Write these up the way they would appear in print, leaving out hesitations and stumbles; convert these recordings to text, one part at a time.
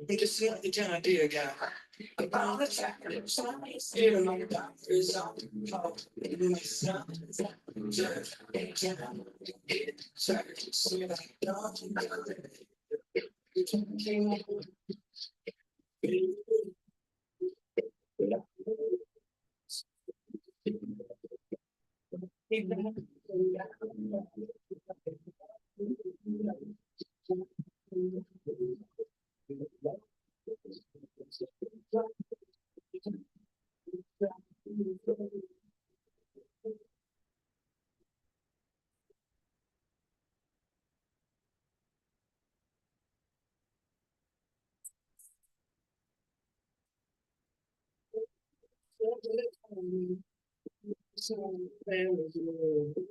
I'm just not the John Deere guy. About the tractor, science, you know, my doctor's on the call. My son, just a jam. It started to see like dog.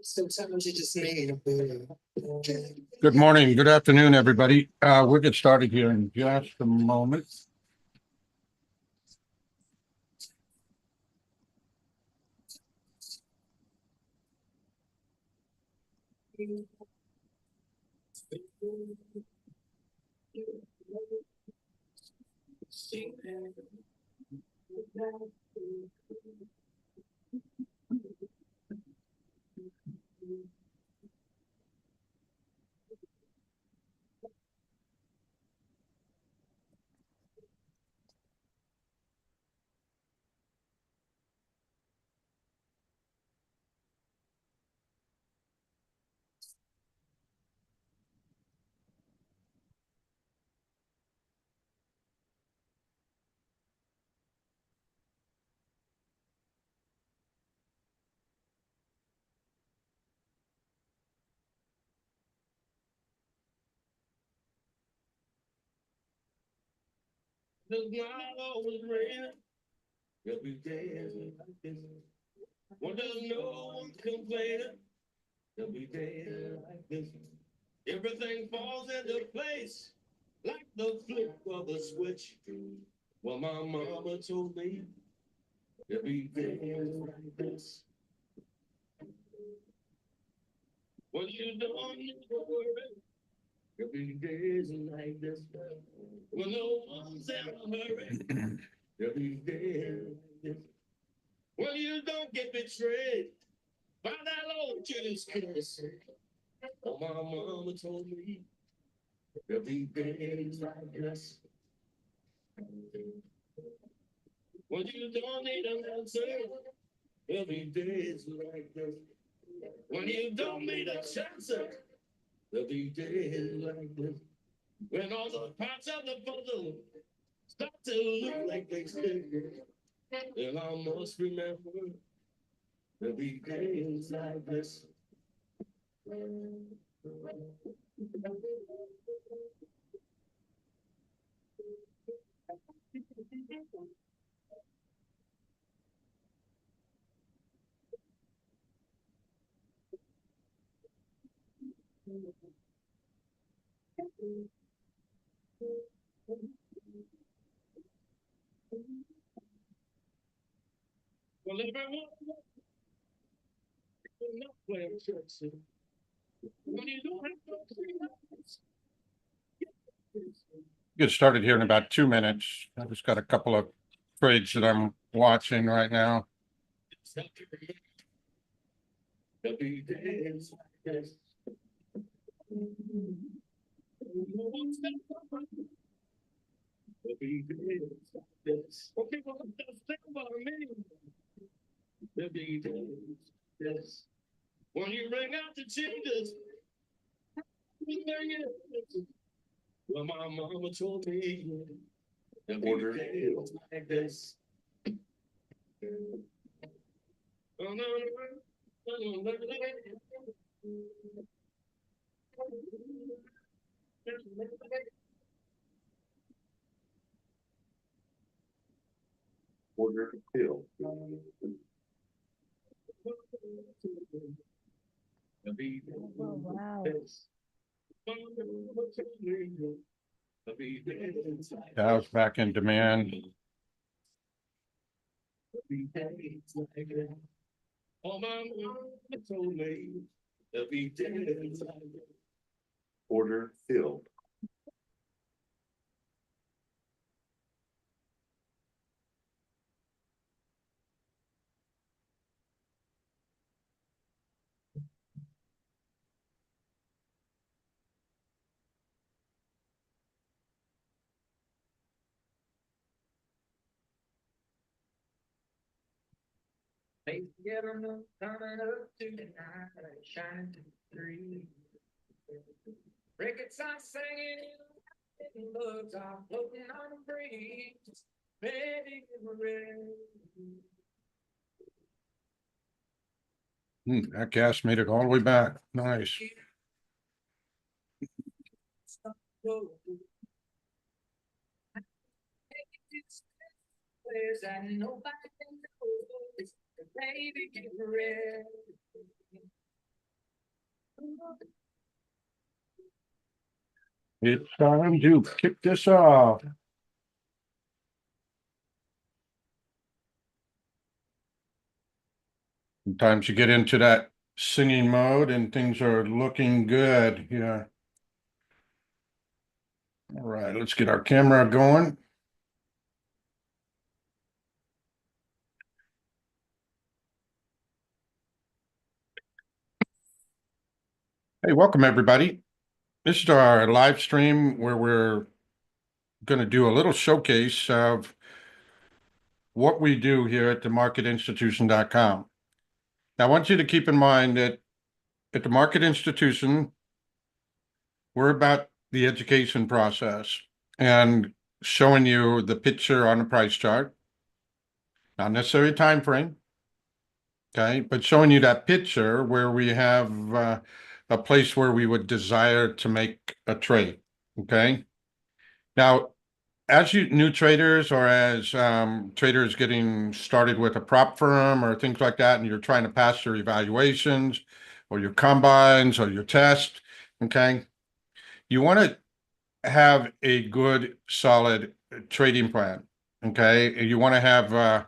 Sometimes you just need a bit. Good morning, good afternoon, everybody. We'll get started here in just a moment. Does not always rain. Every day is like this. When there's no one complaining. Every day is like this. Everything falls into place like the flip of a switch. Well, my mama told me every day is like this. Well, you don't need to worry. Every day is like this. Well, no one's in a hurry. Every day is like this. Well, you don't get betrayed by that old Judas kiss. Oh, my mama told me every day is like this. Well, you don't need an answer. Every day is like this. When you don't need a chance, every day is like this. When all the parts of the puzzle start to look like they stick, then I must remember every day is like this. Well, everyone will not play a church. When you don't have to get started here in about 2 minutes. I just got a couple of trades that I'm watching right now. Every day is like this. Every day is like this. Well, people just think about me. Every day is like this. When you ring out the changes, everything is. Well, my mama told me every day is like this. Order filled. Oh, wow. Dow's back in demand. Order filled. Face together, moon coming up tonight, shining through the trees. Crickets are singing, and bugs are floating on the breeze. Ready for That gas made it all the way back. Nice. that nobody knows. Baby, get ready. It's time to kick this off. Sometimes you get into that singing mode and things are looking good here. All right, let's get our camera going. Hey, welcome everybody. This is our live stream where we're going to do a little showcase of what we do here at themarketinstitution.com. Now, I want you to keep in mind that at the Market Institution, we're about the education process and showing you the picture on the price chart, not necessarily a time frame, okay, but showing you that picture where we have a place where we would desire to make a trade, okay? Now, as you new traders or as traders getting started with a prop firm or things like that, and you're trying to pass your evaluations or your combines or your test, okay, you want to have a good, solid trading plan, okay? You want to have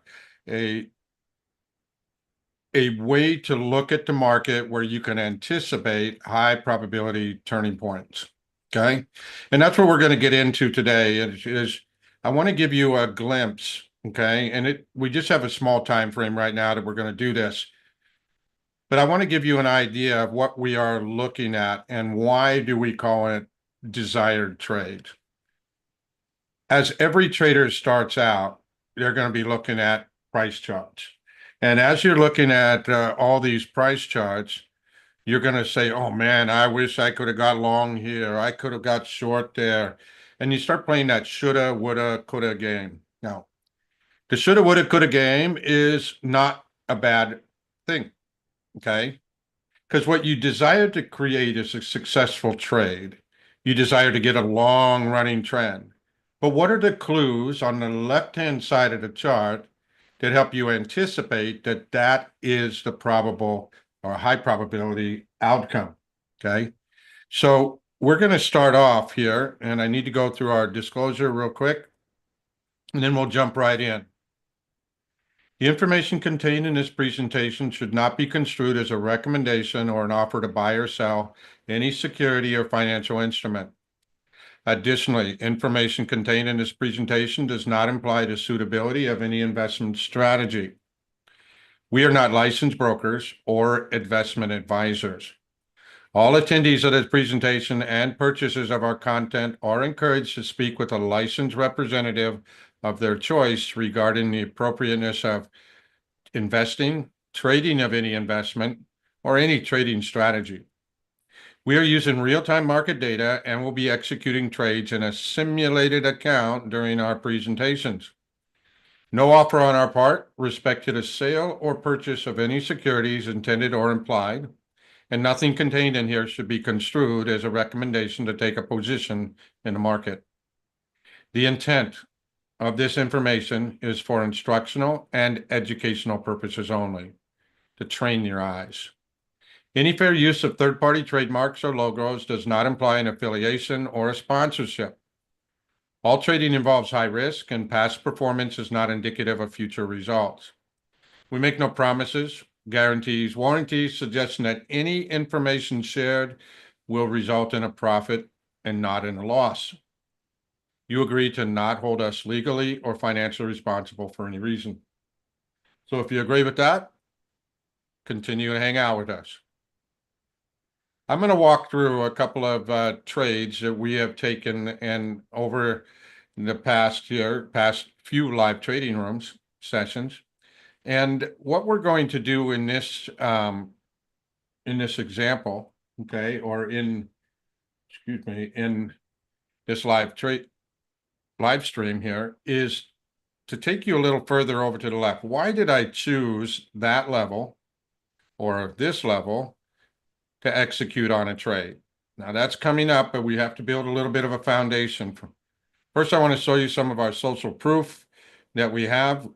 a way to look at the market where you can anticipate high probability turning points, okay? And that's what we're going to get into today is I want to give you a glimpse, okay? And we just have a small time frame right now that we're going to do this. But I want to give you an idea of what we are looking at and why do we call it desired trade. As every trader starts out, they're going to be looking at price charts. And as you're looking at all these price charts, you're going to say, oh man, I wish I could have got long here. I could have got short there. And you start playing that shoulda, woulda, coulda game. Now, the shoulda, woulda, coulda game is not a bad thing, okay? Because what you desire to create is a successful trade. You desire to get a long running trend. But what are the clues on the left-hand side of the chart that help you anticipate that that is the probable or high probability outcome? Okay. So we're going to start off here, and I need to go through our disclosure real quick, and then we'll jump right in. The information contained in this presentation should not be construed as a recommendation or an offer to buy or sell any security or financial instrument. Additionally, information contained in this presentation does not imply the suitability of any investment strategy. We are not licensed brokers or investment advisors. All attendees of this presentation and purchasers of our content are encouraged to speak with a licensed representative of their choice regarding the appropriateness of investing, trading of any investment, or any trading strategy. We are using real-time market data and will be executing trades in a simulated account during our presentations. No offer on our part respected a sale or purchase of any securities intended or implied, and nothing contained in here should be construed as a recommendation to take a position in the market. The intent of this information is for instructional and educational purposes only, to train your eyes. Any fair use of third-party trademarks or logos does not imply an affiliation or a sponsorship. All trading involves high risk, and past performance is not indicative of future results. We make no promises, guarantees, warranties, suggesting that any information shared will result in a profit and not in a loss. You agree to not hold us legally or financially responsible for any reason. So if you agree with that, continue to hang out with us. I'm going to walk through a couple of trades that we have taken and over the past few live trading rooms sessions. And what we're going to do in this example, okay, or excuse me, in this live stream here is to take you a little further over to the left. Why did I choose that level or this level to execute on a trade? Now that's coming up, but we have to build a little bit of a foundation. First, I want to show you some of our social proof that we have.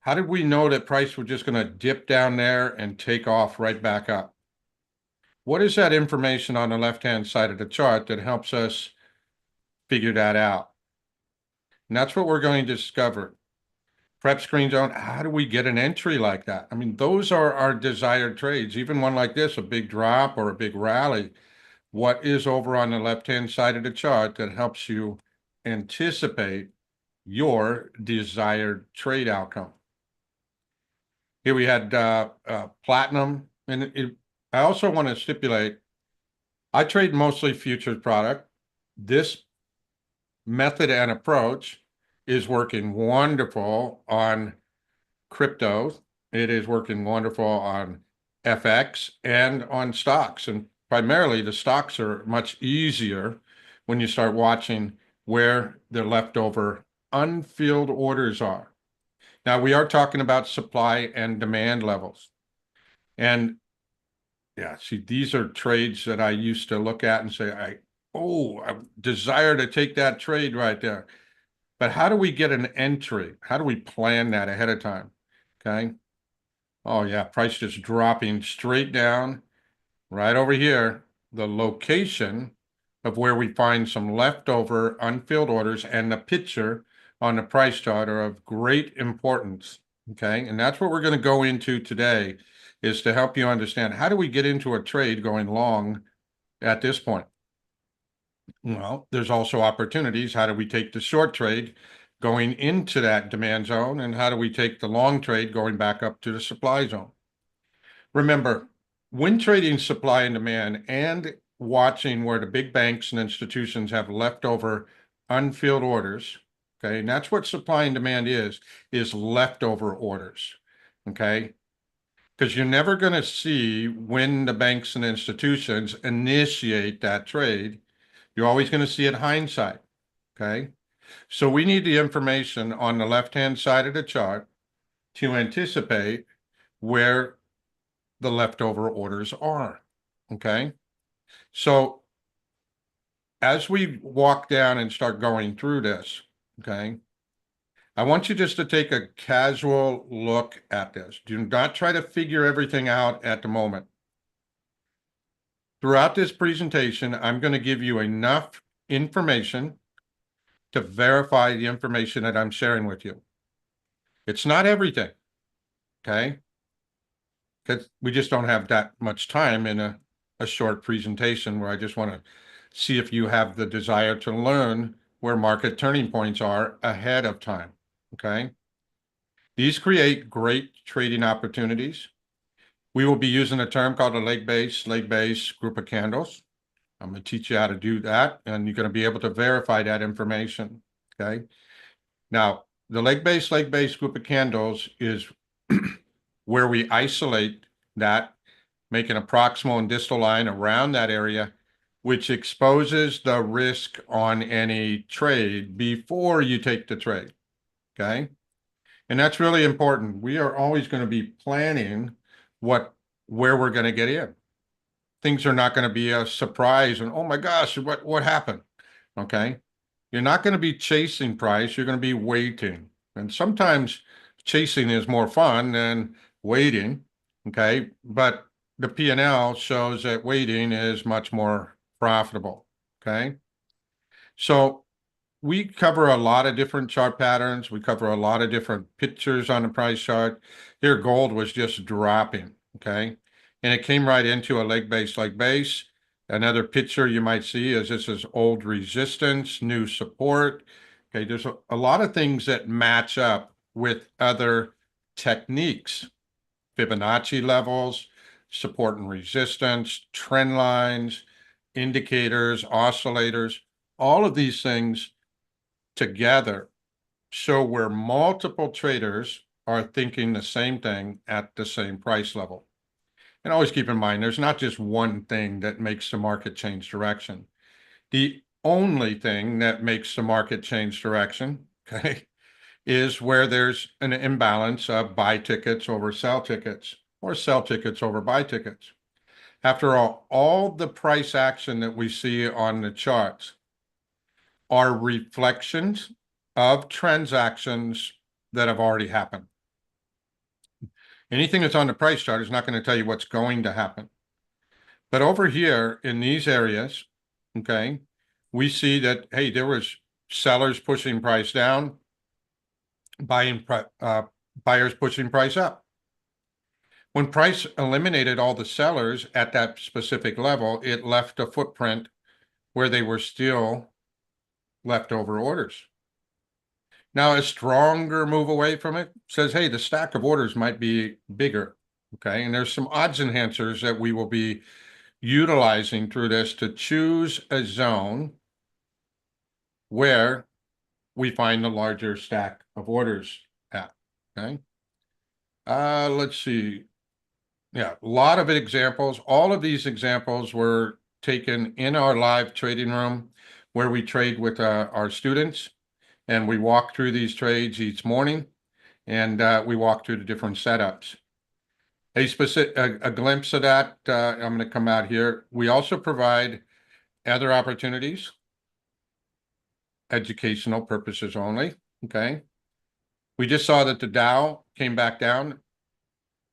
How did we know that price was just going to dip down there and take off right back up? What is that information on the left-hand side of the chart that helps us figure that out? And that's what we're going to discover. Prep screen zone, how do we get an entry like that? I mean, those are our desired trades. Even one like this, a big drop or a big rally. What is over on the left-hand side of the chart that helps you anticipate your desired trade outcome? Here we had platinum, and I also want to stipulate, I trade mostly futures product. This method and approach is working wonderful on crypto. It is working wonderful on FX and on stocks. And primarily the stocks are much easier when you start watching where the leftover unfilled orders are. Now we are talking about supply and demand levels. And yeah, see, these are trades that I used to look at and say, I desire to take that trade right there. But how do we get an entry? How do we plan that ahead of time? Okay. Oh yeah, price just dropping straight down right over here. The location of where we find some leftover unfilled orders and the picture on the price chart are of great importance. Okay. And that's what we're going to go into today, is to help you understand how do we get into a trade going long at this point? Well, there's also opportunities. How do we take the short trade going into that demand zone? And how do we take the long trade going back up to the supply zone? Remember, when trading supply and demand and watching where the big banks and institutions have leftover unfilled orders, okay, and that's what supply and demand is leftover orders, okay? Because you're never going to see when the banks and institutions initiate that trade. You're always going to see it hindsight, okay? So we need the information on the left-hand side of the chart to anticipate where the leftover orders are, okay? So as we walk down and start going through this, okay, I want you just to take a casual look at this. Do not try to figure everything out at the moment. Throughout this presentation, I'm going to give you enough information to verify the information that I'm sharing with you. It's not everything, okay? Because we just don't have that much time in a short presentation where I just want to see if you have the desire to learn where market turning points are ahead of time, okay? These create great trading opportunities. We will be using a term called a leg base group of candles. I'm going to teach you how to do that, and you're going to be able to verify that information, okay? Now, the leg base group of candles is where we isolate that, make an proximal and distal line around that area, which exposes the risk on any trade before you take the trade, okay? And that's really important. We are always going to be planning where we're going to get in. Things are not going to be a surprise and, oh my gosh, what happened? Okay. You're not going to be chasing price. You're going to be waiting. And sometimes chasing is more fun than waiting. Okay. But the P&L shows that waiting is much more profitable. Okay. So we cover a lot of different chart patterns. We cover a lot of different pictures on the price chart. Here, gold was just dropping, okay? And it came right into a leg base. Another picture you might see is this is old resistance, new support. Okay, there's a lot of things that match up with other techniques. Fibonacci levels, support and resistance, trend lines, indicators, oscillators, all of these things together show where multiple traders are thinking the same thing at the same price level. And always keep in mind, there's not just one thing that makes the market change direction. The only thing that makes the market change direction, okay, is where there's an imbalance of buy tickets over sell tickets or sell tickets over buy tickets. After all the price action that we see on the charts are reflections of transactions that have already happened. Anything that's on the price chart is not going to tell you what's going to happen. But over here in these areas, okay, we see that, hey, there was sellers pushing price down, buyers pushing price up. When price eliminated all the sellers at that specific level, it left a footprint where they were still leftover orders. Now, a stronger move away from it says, hey, the stack of orders might be bigger, okay? And there's some odds enhancers that we will be utilizing through this to choose a zone where we find the larger stack of orders at, okay? Let's see. Yeah, a lot of examples. All of these examples were taken in our live trading room where we trade with our students, and we walk through these trades each morning, and we walk through the different setups. A glimpse of that, I'm going to come out here. We also provide other opportunities, educational purposes only, okay? We just saw that the Dow came back down.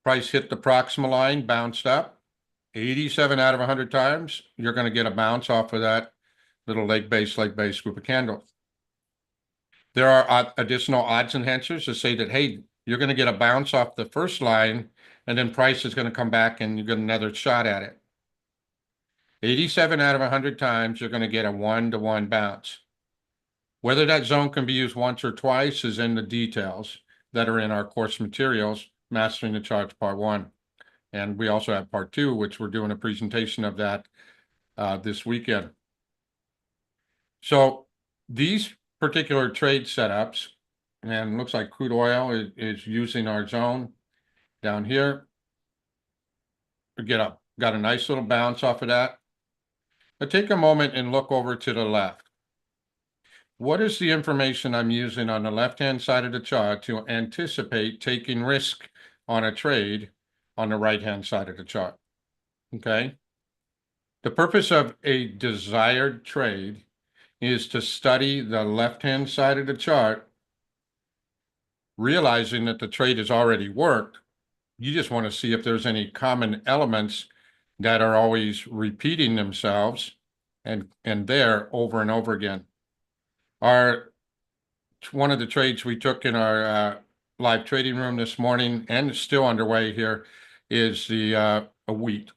Price hit the proximal line, bounced up. 87 out of 100 times, you're going to get a bounce off of that little leg base group of candles. There are additional odds enhancers to say that, hey, you're going to get a bounce off the first line, and then price is going to come back and you get another shot at it. 87 out of 100 times, you're going to get a 1-to-1 bounce. Whether that zone can be used once or twice is in the details that are in our course materials, Mastering the Charts Part 1. And we also have Part 2, which we're doing a presentation of that this weekend. So these particular trade setups, and looks like crude oil is using our zone down here. We got a nice little bounce off of that. But take a moment and look over to the left. What is the information I'm using on the left-hand side of the chart to anticipate taking risk on a trade on the right-hand side of the chart? Okay. The purpose of a desired trade is to study the left-hand side of the chart, realizing that the trade has already worked. You just want to see if there's any common elements that are always repeating themselves and there over and over again. One of the trades we took in our live trading room this morning, and it's still underway here, is the wheat.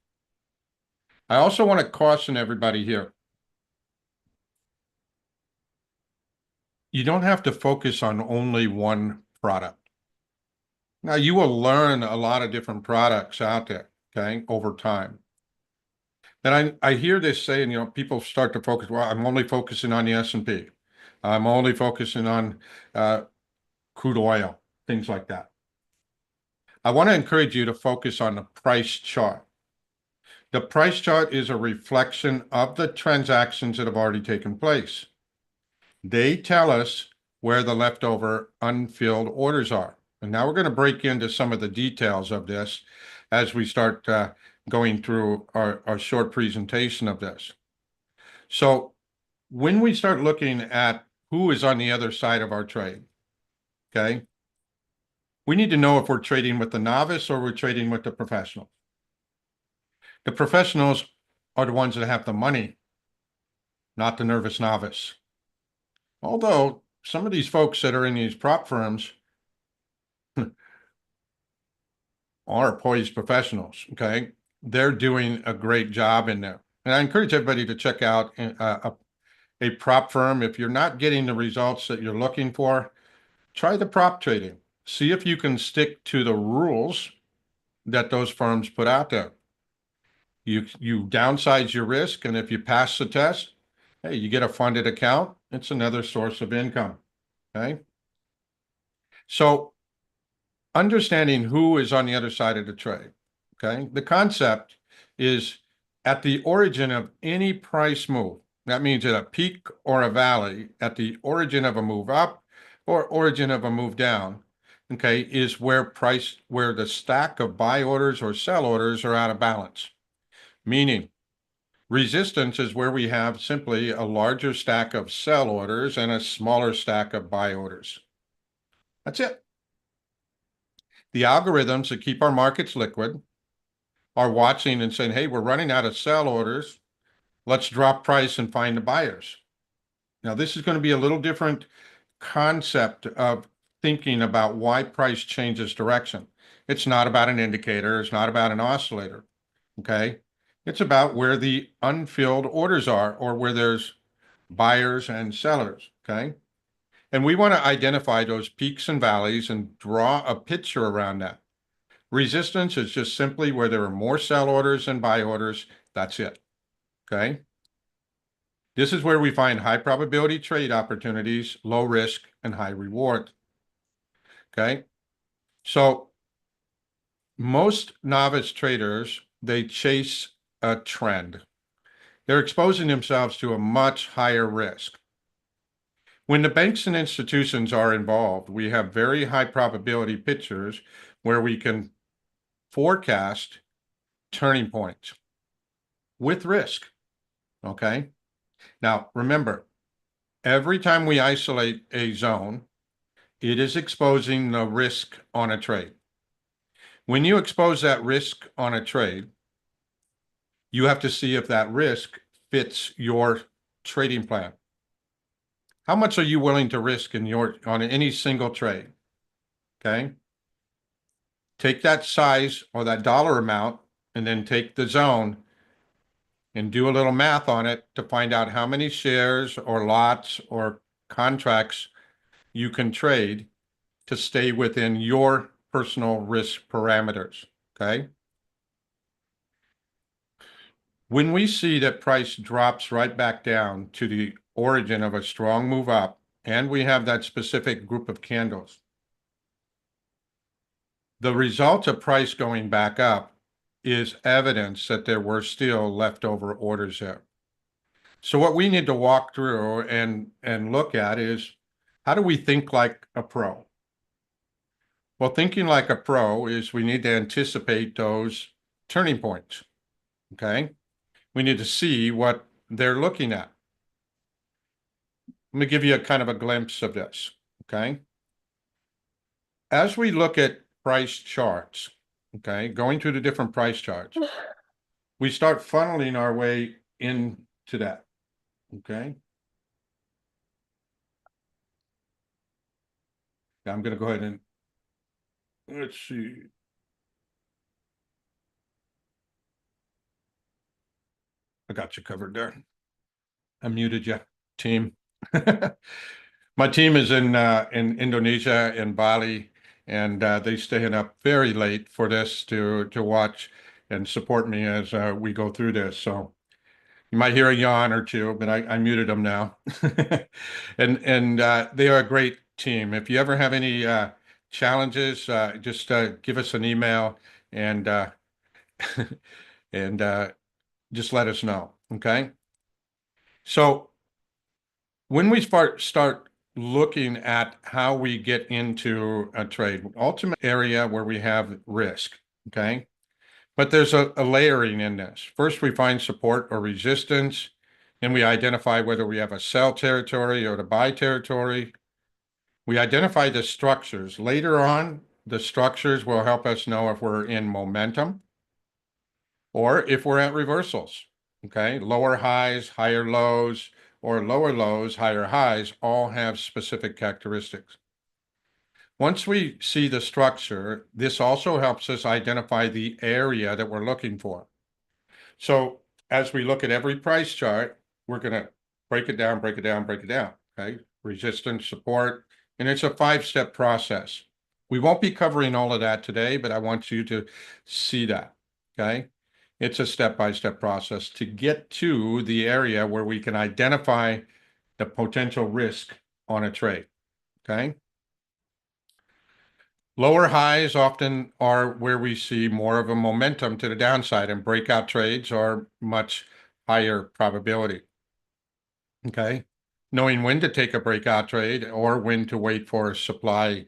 I also want to caution everybody here. You don't have to focus on only one product. Now, you will learn a lot of different products out there, okay, over time. And I hear this saying, you know, people start to focus, well, I'm only focusing on the S&P. I'm only focusing on crude oil, things like that. I want to encourage you to focus on the price chart. The price chart is a reflection of the transactions that have already taken place. They tell us where the leftover unfilled orders are. And now we're going to break into some of the details of this as we start going through our short presentation of this. So when we start looking at who is on the other side of our trade, okay, we need to know if we're trading with the novice or we're trading with the professional. The professionals are the ones that have the money, not the nervous novice. Although some of these folks that are in these prop firms are poised professionals, okay? They're doing a great job in there. And I encourage everybody to check out a prop firm. If you're not getting the results that you're looking for, try the prop trading. See if you can stick to the rules that those firms put out there. You downsize your risk, and if you pass the test, hey, you get a funded account. It's another source of income, okay? So understanding who is on the other side of the trade. Okay. The concept is at the origin of any price move. That means at a peak or a valley, at the origin of a move up or origin of a move down, okay, is where the stack of buy orders or sell orders are out of balance. Meaning resistance is where we have simply a larger stack of sell orders and a smaller stack of buy orders. That's it. The algorithms that keep our markets liquid are watching and saying, hey, we're running out of sell orders. Let's drop price and find the buyers. Now, this is going to be a little different concept of thinking about why price changes direction. It's not about an indicator. It's not about an oscillator. Okay. It's about where the unfilled orders are or where there's buyers and sellers. Okay. And we want to identify those peaks and valleys and draw a picture around that. Resistance is just simply where there are more sell orders than buy orders. That's it. Okay. This is where we find high probability trade opportunities, low risk, and high reward. Okay. So most novice traders, they chase a trend. They're exposing themselves to a much higher risk. When the banks and institutions are involved, we have very high probability pictures where we can forecast turning points with risk. Okay. Now, remember, every time we isolate a zone, it is exposing the risk on a trade. When you expose that risk on a trade, you have to see if that risk fits your trading plan. How much are you willing to risk on any single trade? Okay. Take that size or that dollar amount and then take the zone and do a little math on it to find out how many shares or lots or contracts you can trade to stay within your personal risk parameters. Okay. When we see that price drops right back down to the origin of a strong move up, and we have that specific group of candles, the result of price going back up is evidence that there were still leftover orders there. So what we need to walk through and look at is, how do we think like a pro? Well, thinking like a pro is we need to anticipate those turning points. Okay. We need to see what they're looking at. Let me give you a kind of a glimpse of this. Okay. As we look at price charts, okay, going through the different price charts, we start funneling our way into that. Okay. Now I'm going to go ahead and let's see. I got you covered there. I muted you, team. My team is in Indonesia, in Bali, and they staying up very late for this to watch and support me as we go through this. So you might hear a yawn or two, but I muted them now. And they are a great team. If you ever have any challenges, just give us an email and and just let us know. Okay. So when we start looking at how we get into a trade, ultimate area where we have risk. Okay. But there's a layering in this. First, we find support or resistance. Then we identify whether we have a sell territory or the buy territory. We identify the structures. Later on, the structures will help us know if we're in momentum or if we're at reversals. Okay, lower highs, higher lows, or lower lows, higher highs all have specific characteristics. Once we see the structure, this also helps us identify the area that we're looking for. So as we look at every price chart, we're going to break it down, break it down, break it down. Okay, resistance, support, and it's a 5-step process. We won't be covering all of that today, but I want you to see that. Okay. It's a step-by-step process to get to the area where we can identify the potential risk on a trade. Okay. Lower highs often are where we see more of a momentum to the downside, and breakout trades are much higher probability. Okay. Knowing when to take a breakout trade or when to wait for a supply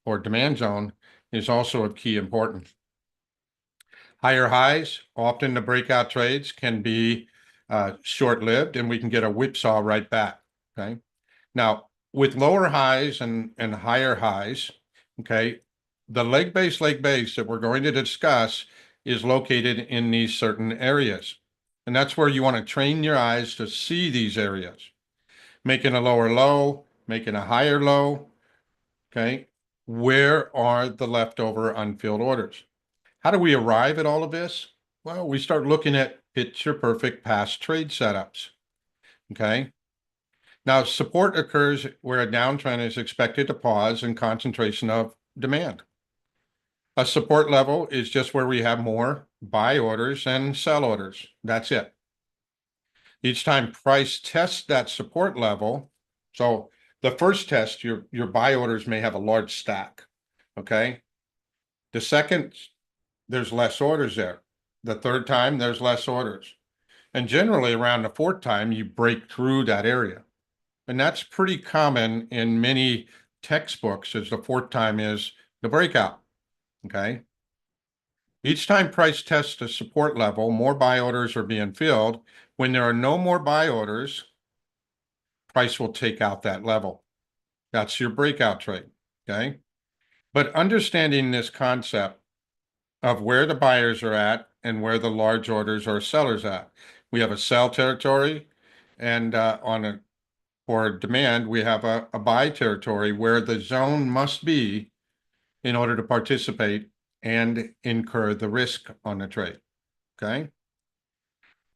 or demand zone is also of key importance. Higher highs, often the breakout trades can be short-lived and we can get a whipsaw right back. Okay. Now, with lower highs and higher highs, okay, the leg base that we're going to discuss is located in these certain areas. And that's where you want to train your eyes to see these areas. Making a lower low, making a higher low, okay? Where are the leftover unfilled orders? How do we arrive at all of this? Well, we start looking at picture perfect past trade setups, okay? Now, support occurs where a downtrend is expected to pause and concentration of demand. A support level is just where we have more buy orders and sell orders. That's it. Each time price tests that support level, so the first test, your buy orders may have a large stack, okay? The second, there's less orders there. The third time, there's less orders. And generally around the fourth time, you break through that area. And that's pretty common in many textbooks, as the fourth time is the breakout, okay? Each time price tests a support level, more buy orders are being filled. When there are no more buy orders, price will take out that level. That's your breakout trade, okay? But understanding this concept of where the buyers are at and where the large orders or sellers at. We have a sell territory, and for demand, we have a buy territory where the zone must be in order to participate and incur the risk on the trade, okay?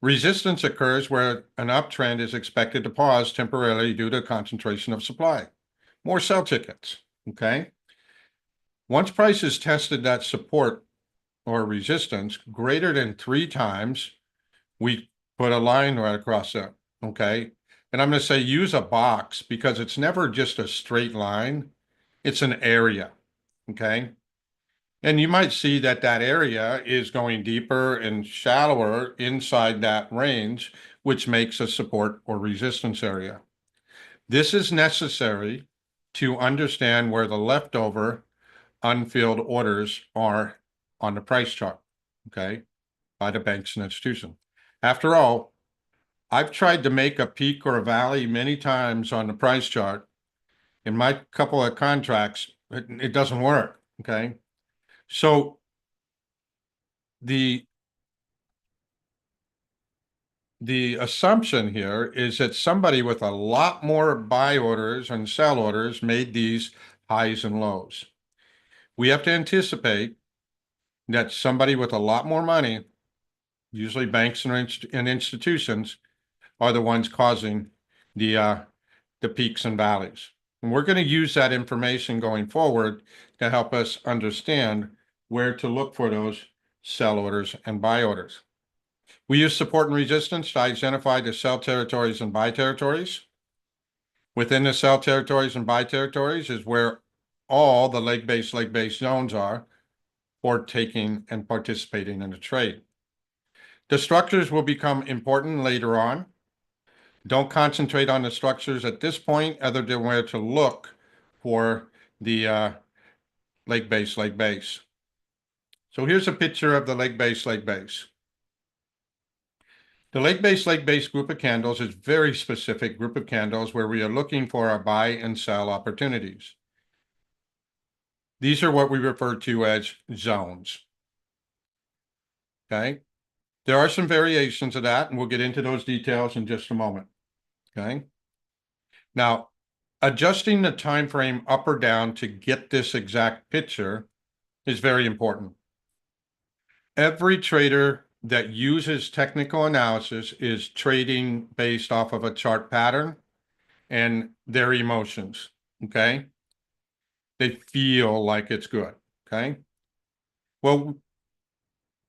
Resistance occurs where an uptrend is expected to pause temporarily due to concentration of supply. More sell tickets, okay? Once prices tested that support or resistance greater than 3 times, we put a line right across it, okay? And I'm going to say use a box because it's never just a straight line. It's an area, okay? And you might see that that area is going deeper and shallower inside that range, which makes a support or resistance area. This is necessary to understand where the leftover unfilled orders are on the price chart, okay, by the banks and institutions. After all, I've tried to make a peak or a valley many times on the price chart. In my couple of contracts, it doesn't work, okay? So the assumption here is that somebody with a lot more buy orders and sell orders made these highs and lows. We have to anticipate that somebody with a lot more money, usually banks and institutions, are the ones causing the peaks and valleys. And we're going to use that information going forward to help us understand where to look for those sell orders and buy orders. We use support and resistance to identify the sell territories and buy territories. Within the sell territories and buy territories is where all the leg-based zones are for taking and participating in a trade. The structures will become important later on. Don't concentrate on the structures at this point other than where to look for the leg base. So here's a picture of the leg base. The leg base group of candles is very specific group of candles where we are looking for our buy and sell opportunities. These are what we refer to as zones. Okay. There are some variations of that, and we'll get into those details in just a moment. Okay. Now, adjusting the time frame up or down to get this exact picture is very important. Every trader that uses technical analysis is trading based off of a chart pattern and their emotions, okay? They feel like it's good, okay? Well,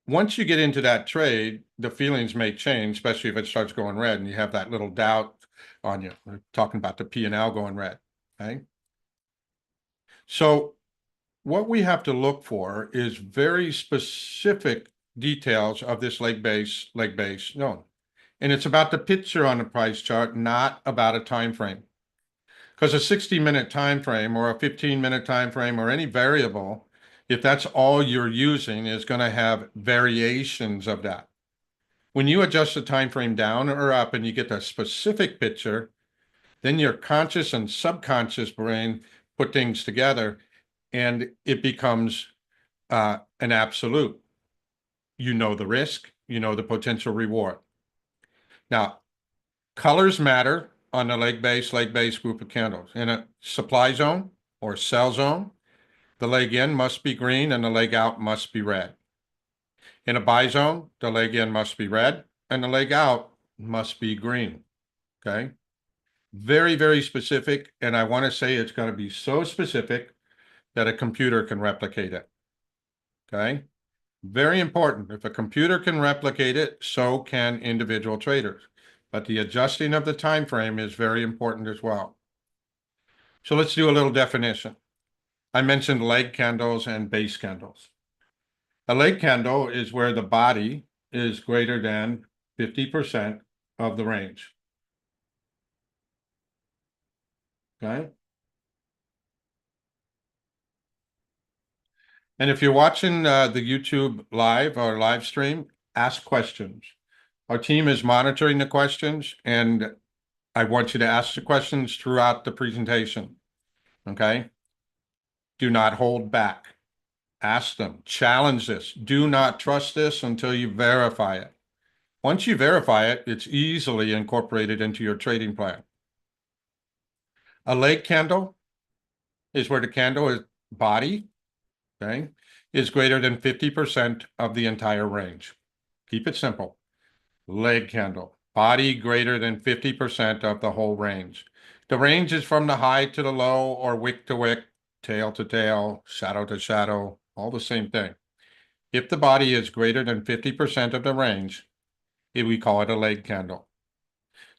once you get into that trade, the feelings may change, especially if it starts going red and you have that little doubt on you. We're talking about the P&L going red, okay? So what we have to look for is very specific details of this leg base zone. And it's about the picture on the price chart, not about a time frame. Because a 60-minute time frame or a 15-minute time frame or any variable, if that's all you're using, is going to have variations of that. When you adjust the time frame down or up and you get a specific picture, then your conscious and subconscious brain put things together and it becomes an absolute. You know the risk, you know the potential reward. Now, colors matter on the leg base group of candles. In a supply zone or sell zone, the leg in must be green and the leg out must be red. In a buy zone, the leg in must be red and the leg out must be green. Okay. Very, very specific. And I want to say it's going to be so specific that a computer can replicate it. Okay. Very important. If a computer can replicate it, so can individual traders. But the adjusting of the time frame is very important as well. So let's do a little definition. I mentioned leg candles and base candles. A leg candle is where the body is greater than 50% of the range. Okay. And if you're watching the YouTube live or live stream, ask questions. Our team is monitoring the questions, and I want you to ask the questions throughout the presentation. Okay. Do not hold back. Ask them. Challenge this. Do not trust this until you verify it. Once you verify it, it's easily incorporated into your trading plan. A leg candle is where the candle is body, okay, is greater than 50% of the entire range. Keep it simple. Leg candle, body greater than 50% of the whole range. The range is from the high to the low or wick to wick, tail to tail, shadow to shadow, all the same thing. If the body is greater than 50% of the range, we call it a leg candle.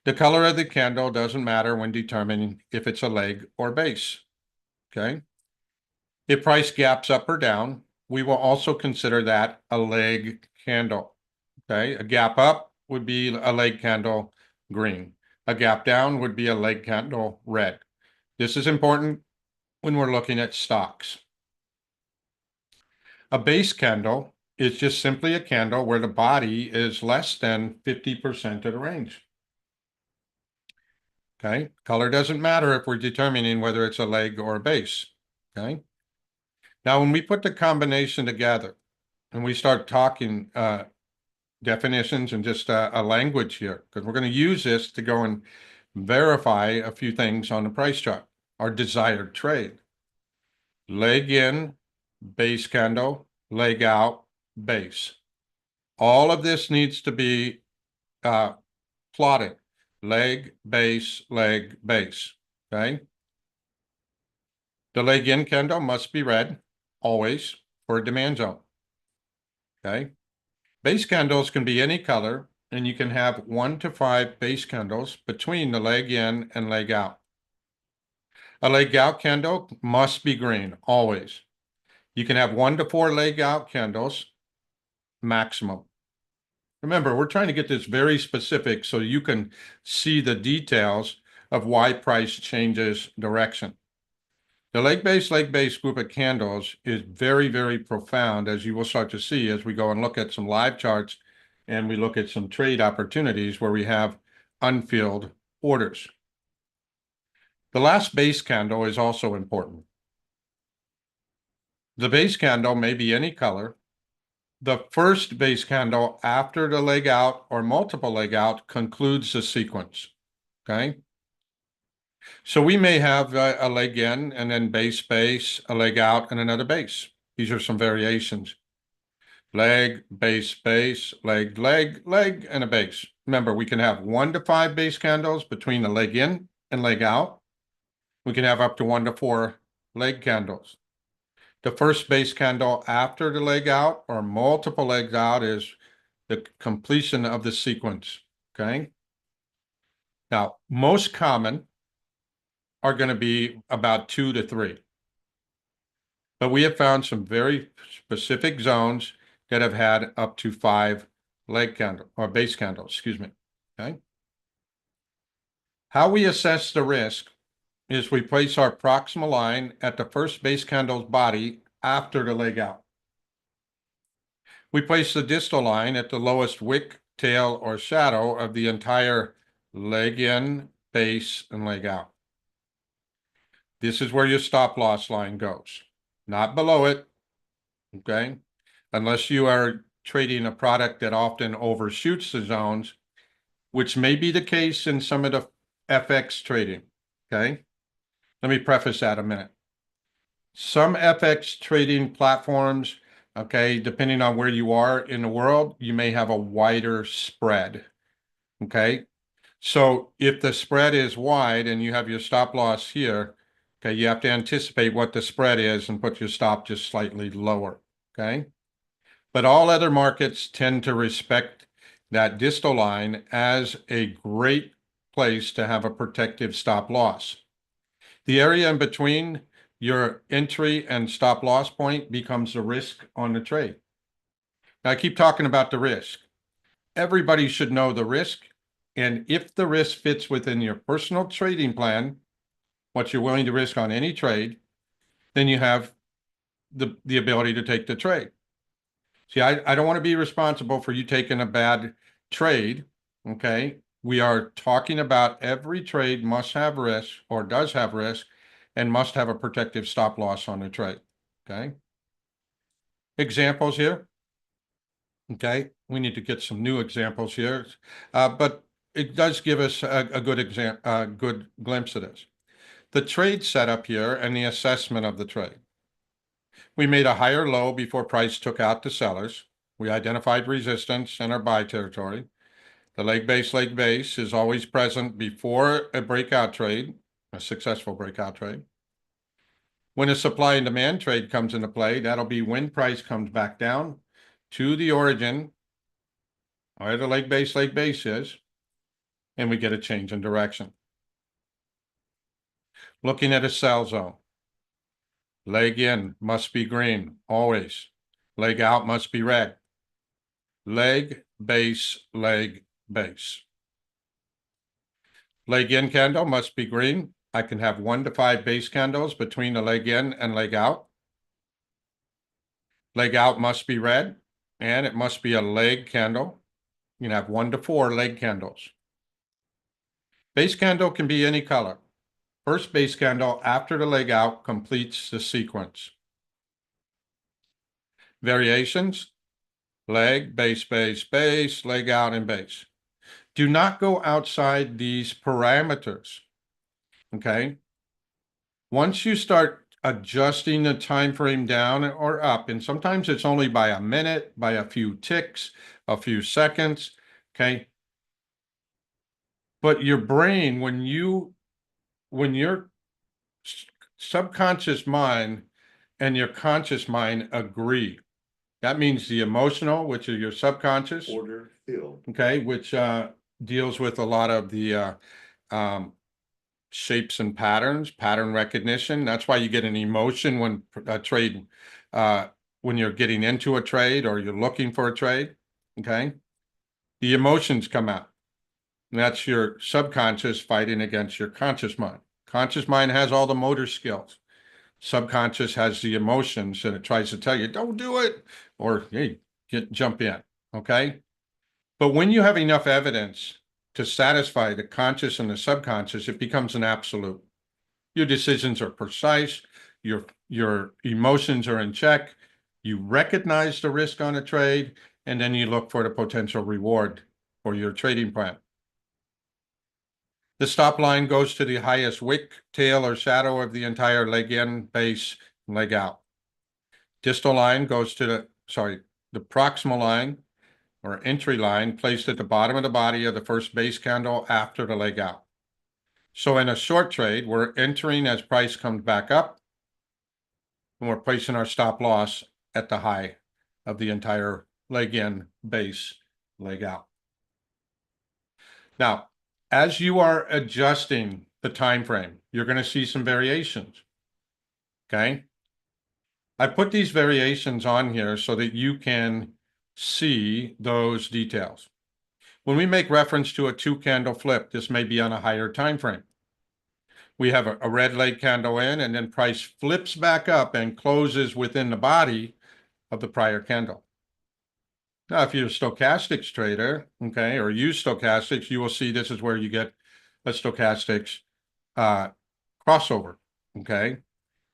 The color of the candle doesn't matter when determining if it's a leg or base. Okay. If price gaps up or down, we will also consider that a leg candle. Okay. A gap up would be a leg candle green. A gap down would be a leg candle red. This is important when we're looking at stocks. A base candle is just simply a candle where the body is less than 50% of the range. Okay. Color doesn't matter if we're determining whether it's a leg or a base. Okay. Now, when we put the combination together and we start talking definitions and just a language here, because we're going to use this to go and verify a few things on the price chart, our desired trade. Leg in, base candle, leg out, base. All of this needs to be plotted. Leg, base, okay? The leg in candle must be red, always, for a demand zone, okay? Base candles can be any color, and you can have 1 to 5 base candles between the leg in and leg out. A leg out candle must be green, always. You can have 1 to 4 leg out candles, maximum. Remember, we're trying to get this very specific so you can see the details of why price changes direction. The leg base group of candles is very, very profound, as you will start to see as we go and look at some live charts and we look at some trade opportunities where we have unfilled orders. The last base candle is also important. The base candle may be any color. The first base candle after the leg out or multiple leg out concludes the sequence, okay? So we may have a leg in and then base, a leg out and another base. These are some variations. Leg, base, leg, and a base. Remember, we can have 1 to 5 base candles between the leg in and leg out. We can have up to 1 to 4 leg candles. The first base candle after the leg out or multiple legs out is the completion of the sequence, okay? Now, most common are going to be about 2 to 3. But we have found some very specific zones that have had up to 5 leg candle or base candles, excuse me. Okay. How we assess the risk is we place our proximal line at the first base candle's body after the leg out. We place the distal line at the lowest wick, tail, or shadow of the entire leg in, base, and leg out. This is where your stop loss line goes, not below it, okay? Unless you are trading a product that often overshoots the zones, which may be the case in some of the FX trading, okay? Let me preface that a minute. Some FX trading platforms, okay, depending on where you are in the world, you may have a wider spread, okay? So if the spread is wide and you have your stop loss here, okay, you have to anticipate what the spread is and put your stop just slightly lower, okay? But all other markets tend to respect that distal line as a great place to have a protective stop loss. The area in between your entry and stop loss point becomes the risk on the trade. Now, I keep talking about the risk. Everybody should know the risk. And if the risk fits within your personal trading plan, what you're willing to risk on any trade, then you have the ability to take the trade. See, I don't want to be responsible for you taking a bad trade, okay? We are talking about every trade must have risk or does have risk and must have a protective stop loss on the trade, okay? Examples here, okay? We need to get some new examples here, but it does give us a good glimpse of this. The trade setup here and the assessment of the trade. We made a higher low before price took out the sellers. We identified resistance in our buy territory. The leg base is always present before a breakout trade, a successful breakout trade. When a supply and demand trade comes into play, that'll be when price comes back down to the origin, where the leg base is, and we get a change in direction. Looking at a sell zone. Leg in must be green, always. Leg out must be red. Leg base. Leg in candle must be green. I can have 1 to 5 base candles between the leg in and leg out. Leg out must be red, and it must be a leg candle. You can have 1 to 4 leg candles. Base candle can be any color. First base candle after the leg out completes the sequence. Variations, leg, base, leg out, and base. Do not go outside these parameters, okay? Once you start adjusting the time frame down or up, and sometimes it's only by a minute, by a few ticks, a few seconds, okay? But your brain, when your subconscious mind and your conscious mind agree, that means the emotional, which is your subconscious, Order fill. okay, which deals with a lot of the shapes and patterns, pattern recognition. That's why you get an emotion when a trade, when you're getting into a trade or you're looking for a trade, okay? The emotions come out. And that's your subconscious fighting against your conscious mind. Conscious mind has all the motor skills. Subconscious has the emotions, and it tries to tell you, don't do it, or hey, jump in, okay? But when you have enough evidence to satisfy the conscious and the subconscious, it becomes an absolute. Your decisions are precise, your emotions are in check, you recognize the risk on a trade, and then you look for the potential reward for your trading plan. The stop line goes to the highest wick, tail, or shadow of the entire leg in, base, and leg out. Distal line goes to the proximal line or entry line placed at the bottom of the body of the first base candle after the leg out. So in a short trade, we're entering as price comes back up, and we're placing our stop loss at the high of the entire leg in, base, leg out. Now, as you are adjusting the time frame, you're going to see some variations, okay? I put these variations on here so that you can see those details. When we make reference to a 2-candle flip, this may be on a higher time frame. We have a red leg candle in, and then price flips back up and closes within the body of the prior candle. Now, if you're a stochastics trader, okay, or use stochastics, you will see this is where you get a stochastics crossover, okay?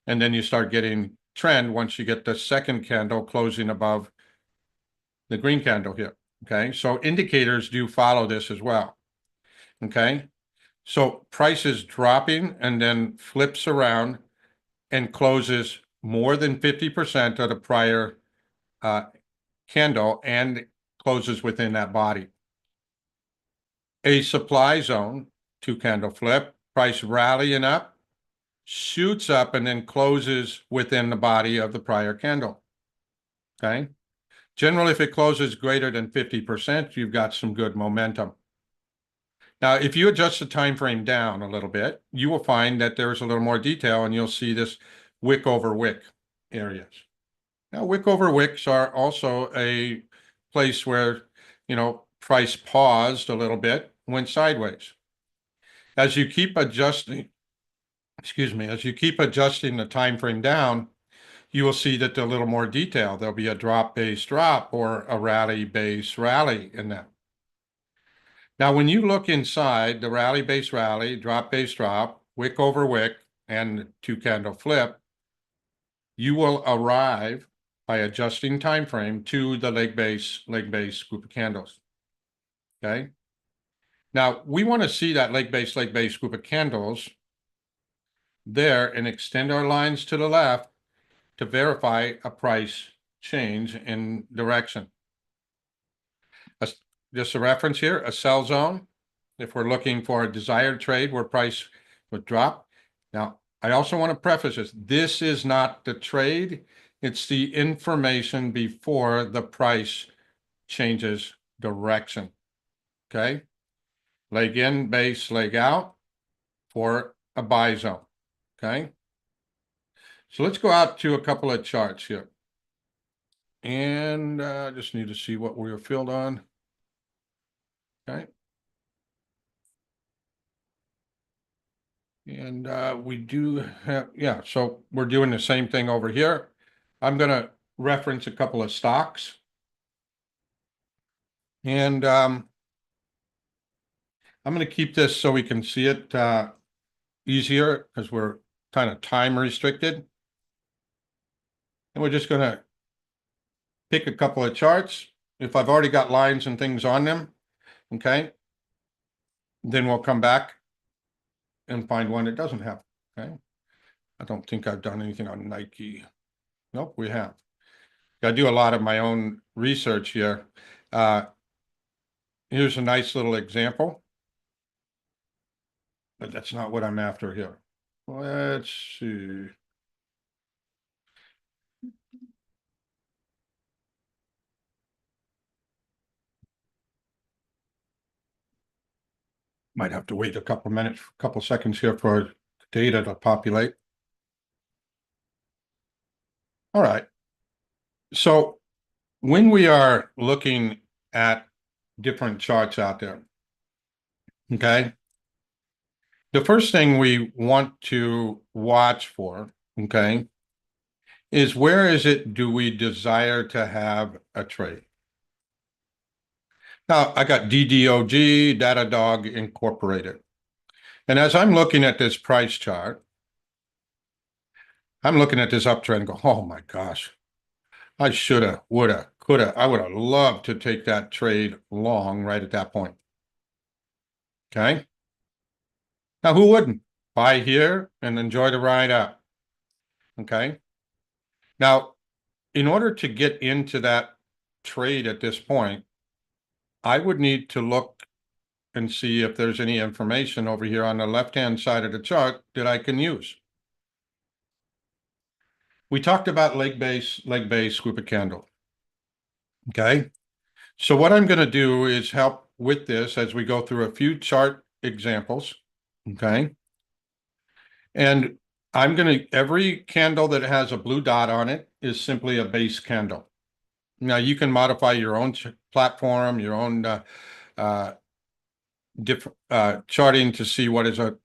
And then you start getting trend once you get the second candle closing above the green candle here, okay? So indicators do follow this as well, okay? So price is dropping and then flips around and closes more than 50% of the prior candle and closes within that body. A supply zone, 2-candle flip, price rallying up, shoots up and then closes within the body of the prior candle. Okay. Generally, if it closes greater than 50%, you've got some good momentum. Now, if you adjust the time frame down a little bit, you will find that there's a little more detail and you'll see this wick over wick areas. Now, wick over wicks are also a place where, price paused a little bit, went sideways. As you keep adjusting, as you keep adjusting the time frame down, you will see that there's a little more detail. There'll be a drop-based drop or a rally-based rally in that. Now, when you look inside the rally-based rally, drop-based drop, wick over wick, and 2-candle flip, you will arrive by adjusting time frame to the leg base group of candles. Okay. Now we want to see that leg base group of candles there and extend our lines to the left to verify a price change in direction. Just a reference here, a sell zone, if we're looking for a desired trade where price would drop. Now, I also want to preface this is not the trade. It's the information before the price changes direction. Okay. Leg in, base, leg out for a buy zone. Okay. So let's go out to a couple of charts here. And I just need to see what we were filled on. Okay. And we do have, yeah, so we're doing the same thing over here. I'm going to reference a couple of stocks. And I'm going to keep this so we can see it easier because we're kind of time restricted. And we're just going to pick a couple of charts. If I've already got lines and things on them, okay, then we'll come back and find one that doesn't have, okay. I don't think I've done anything on Nike. Nope, we have. I do a lot of my own research here. Here's a nice little example. But that's not what I'm after here. Let's see. Might have to wait a couple minutes, a couple seconds here for data to populate. All right. So when we are looking at different charts out there, okay, the first thing we want to watch for, okay, is where is it do we desire to have a trade? Now, I got DDOG, Datadog Incorporated. And as I'm looking at this price chart, I'm looking at this uptrend and go, oh my gosh, I shoulda, woulda, coulda. I would have loved to take that trade long right at that point. Okay. Now, who wouldn't? Buy here and enjoy the ride up. Okay. Now, in order to get into that trade at this point, I would need to look and see if there's any information over here on the left-hand side of the chart that I can use. We talked about leg base group of candle. Okay. So what I'm going to do is help with this as we go through a few chart examples. Okay. And I'm going to, every candle that has a blue dot on it is simply a base candle. Now you can modify your own platform, your own different charting to see what is a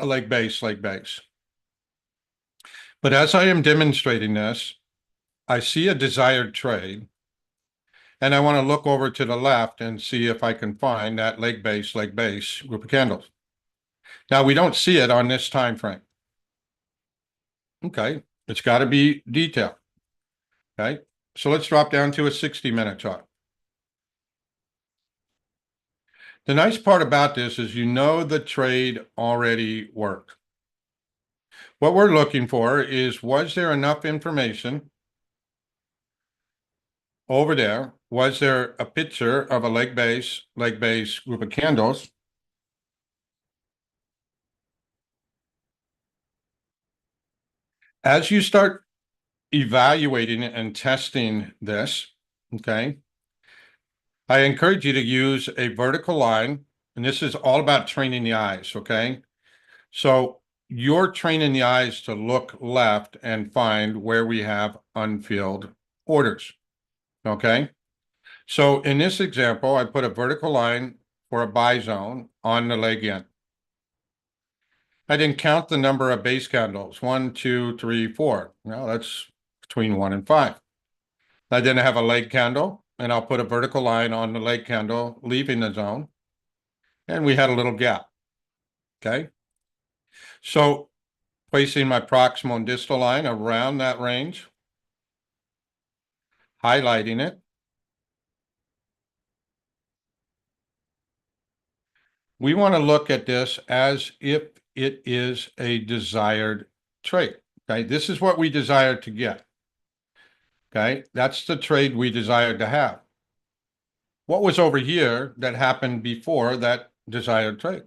leg base. But as I am demonstrating this, I see a desired trade, and I want to look over to the left and see if I can find that leg base group of candles. Now we don't see it on this time frame. Okay, it's got to be detailed. Okay, so let's drop down to a 60-minute chart. The nice part about this is you know the trade already worked. What we're looking for is, was there enough information over there? Was there a picture of a leg base group of candles? As you start evaluating and testing this, okay, I encourage you to use a vertical line, and this is all about training the eyes, okay? So you're training the eyes to look left and find where we have unfilled orders, okay? So in this example, I put a vertical line for a buy zone on the leg end. I didn't count the number of base candles, 1, 2, 3, 4. Well, that's between 1 and 5. I didn't have a leg candle, and I'll put a vertical line on the leg candle leaving the zone. And we had a little gap, okay? So placing my proximal and distal line around that range, highlighting it. We want to look at this as if it is a desired trade, okay? This is what we desire to get, okay? That's the trade we desired to have. What was over here that happened before that desired trade?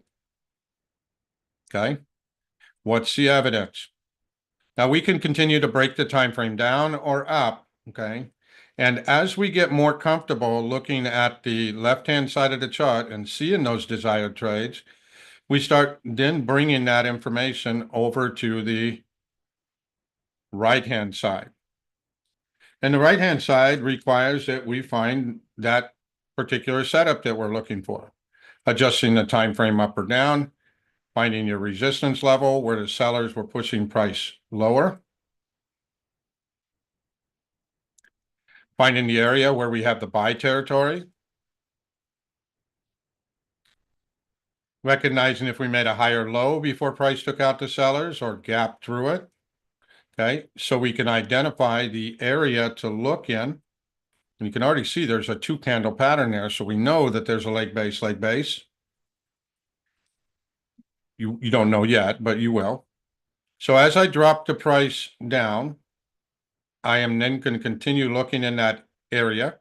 Okay, what's the evidence? Now we can continue to break the time frame down or up, okay? And as we get more comfortable looking at the left-hand side of the chart and seeing those desired trades, we start then bringing that information over to the right-hand side. And the right-hand side requires that we find that particular setup that we're looking for, adjusting the time frame up or down, finding your resistance level where the sellers were pushing price lower, finding the area where we have the buy territory, recognizing if we made a higher low before price took out the sellers or gap through it. Okay, so we can identify the area to look in. And you can already see there's a 2-candle pattern there, so we know that there's a leg base. You don't know yet, but you will. So as I drop the price down, I am then going to continue looking in that area.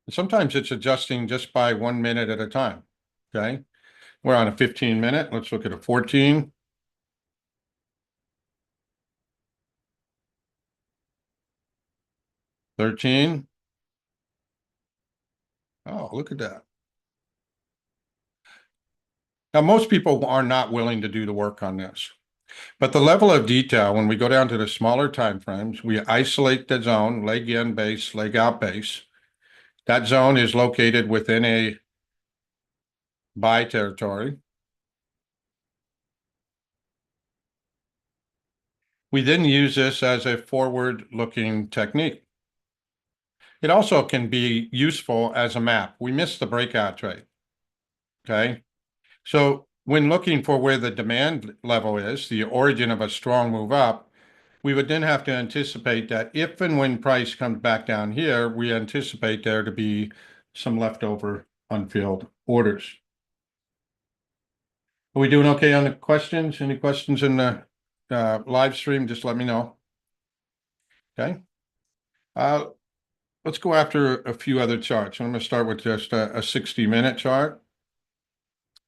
And sometimes it's adjusting just by 1 minute at a time, okay? We're on a 15-minute. Let's look at a 14. $13. Oh, look at that. Now, most people are not willing to do the work on this, but the level of detail, when we go down to the smaller time frames, we isolate the zone, leg in base, leg out base. That zone is located within a buy territory. We then use this as a forward-looking technique. It also can be useful as a map. We missed the breakout trade, okay? So when looking for where the demand level is, the origin of a strong move up, we would then have to anticipate that if and when price comes back down here, we anticipate there to be some leftover unfilled orders. Are we doing okay on the questions? Any questions in the live stream? Just let me know. Okay. Let's go after a few other charts. I'm going to start with just a 60-minute chart.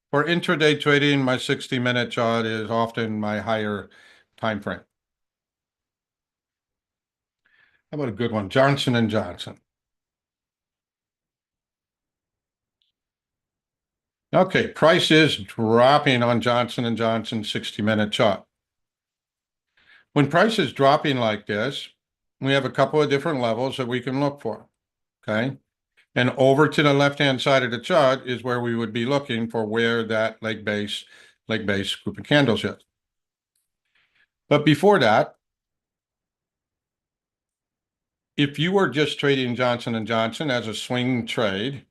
For intraday trading, my 60-minute chart is often my higher time frame. How about a good one? Johnson & Johnson. Okay, price is dropping on Johnson & Johnson 60-minute chart. When price is dropping like this, we have a couple of different levels that we can look for, okay? And over to the left-hand side of the chart is where we would be looking for where that leg base group of candles is. But before that, if you were just trading Johnson & Johnson as a swing trade,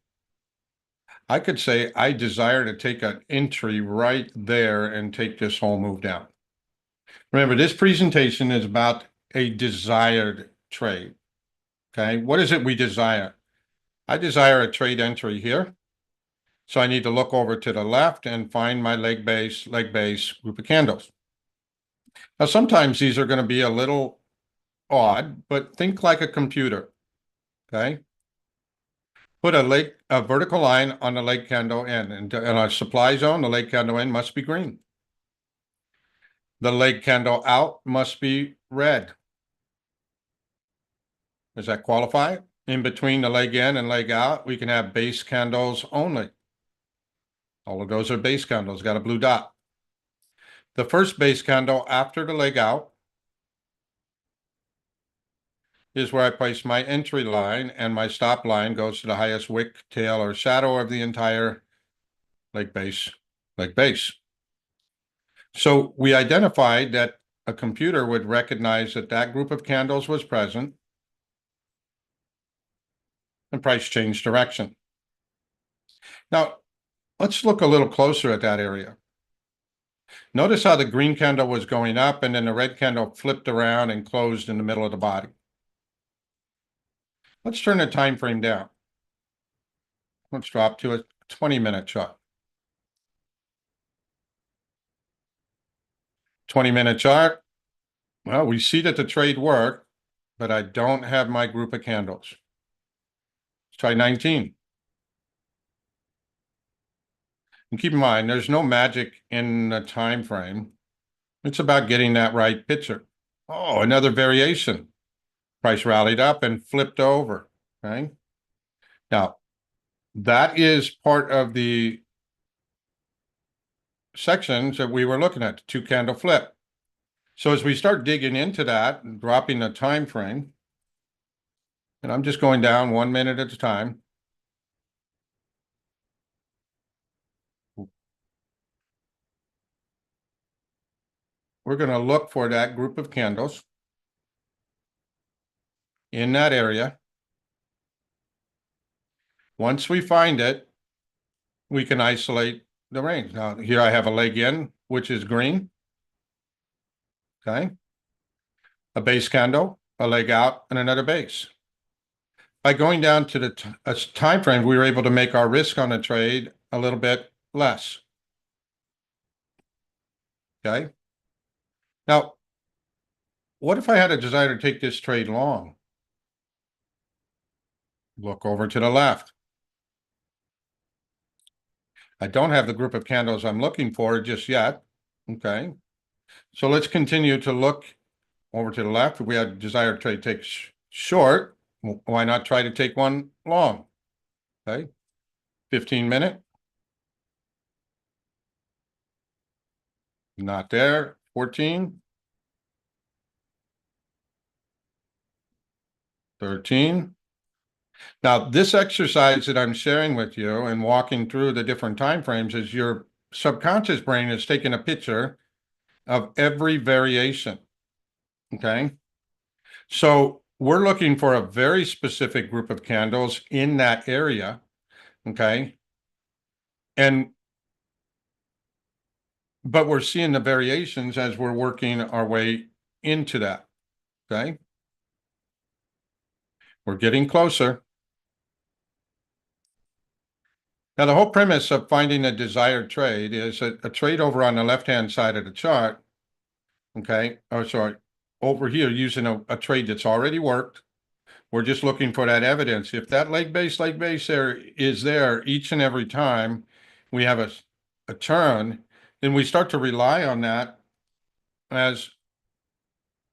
I could say I desire to take an entry right there and take this whole move down. Remember, this presentation is about a desired trade. Okay, what is it we desire? I desire a trade entry here. So I need to look over to the left and find my leg base group of candles. Now, sometimes these are going to be a little odd, but think like a computer. Okay. Put a vertical line on the leg candle end, and in our supply zone, the leg candle end must be green. The leg candle out must be red. Does that qualify? In between the leg in and leg out, we can have base candles only. All of those are base candles, got a blue dot. The first base candle after the leg out is where I place my entry line, and my stop line goes to the highest wick, tail, or shadow of the entire leg base. So we identified that a computer would recognize that that group of candles was present, and price changed direction. Now, let's look a little closer at that area. Notice how the green candle was going up, and then the red candle flipped around and closed in the middle of the body. Let's turn the time frame down. Let's drop to a 20-minute chart. 20-minute chart. Well, we see that the trade worked, but I don't have my group of candles. Let's try 19. And keep in mind, there's no magic in the time frame. It's about getting that right picture. Oh, another variation. Price rallied up and flipped over. Okay. Now, that is part of the sections that we were looking at, the two candle flip. So as we start digging into that and dropping the time frame, and I'm just going down 1 minute at a time. We're going to look for that group of candles in that area. Once we find it, we can isolate the range. Now, here I have a leg in, which is green. Okay. A base candle, a leg out, and another base. By going down to the time frame, we were able to make our risk on the trade a little bit less. Okay. Now, what if I had a desire to take this trade long? Look over to the left. I don't have the group of candles I'm looking for just yet. Okay. So let's continue to look over to the left. If we had a desired trade take short, why not try to take one long? Okay. 15-minute. Not there. 14. 13. Now, this exercise that I'm sharing with you and walking through the different time frames is your subconscious brain is taking a picture of every variation. Okay. So we're looking for a very specific group of candles in that area. Okay. But we're seeing the variations as we're working our way into that. Okay. We're getting closer. Now, the whole premise of finding a desired trade is a trade over on the left-hand side of the chart. Okay. Oh, sorry. Over here, using a trade that's already worked. We're just looking for that evidence. If that leg base there is there each and every time we have a turn, then we start to rely on that as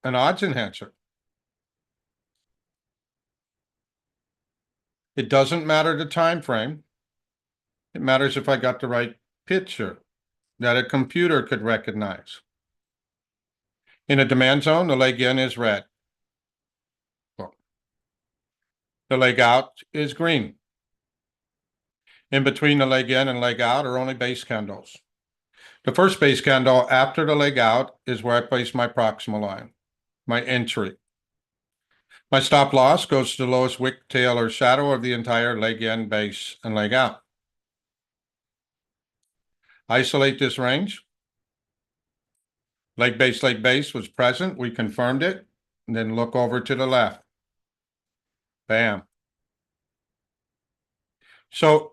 an odds enhancer. It doesn't matter the time frame. It matters if I got the right picture that a computer could recognize. In a demand zone, the leg in is red. The leg out is green. In between the leg in and leg out are only base candles. The first base candle after the leg out is where I place my proximal line, my entry. My stop loss goes to the lowest wick, tail, or shadow of the entire leg in, base, and leg out. Isolate this range. Leg base was present. We confirmed it. And then look over to the left. Bam. So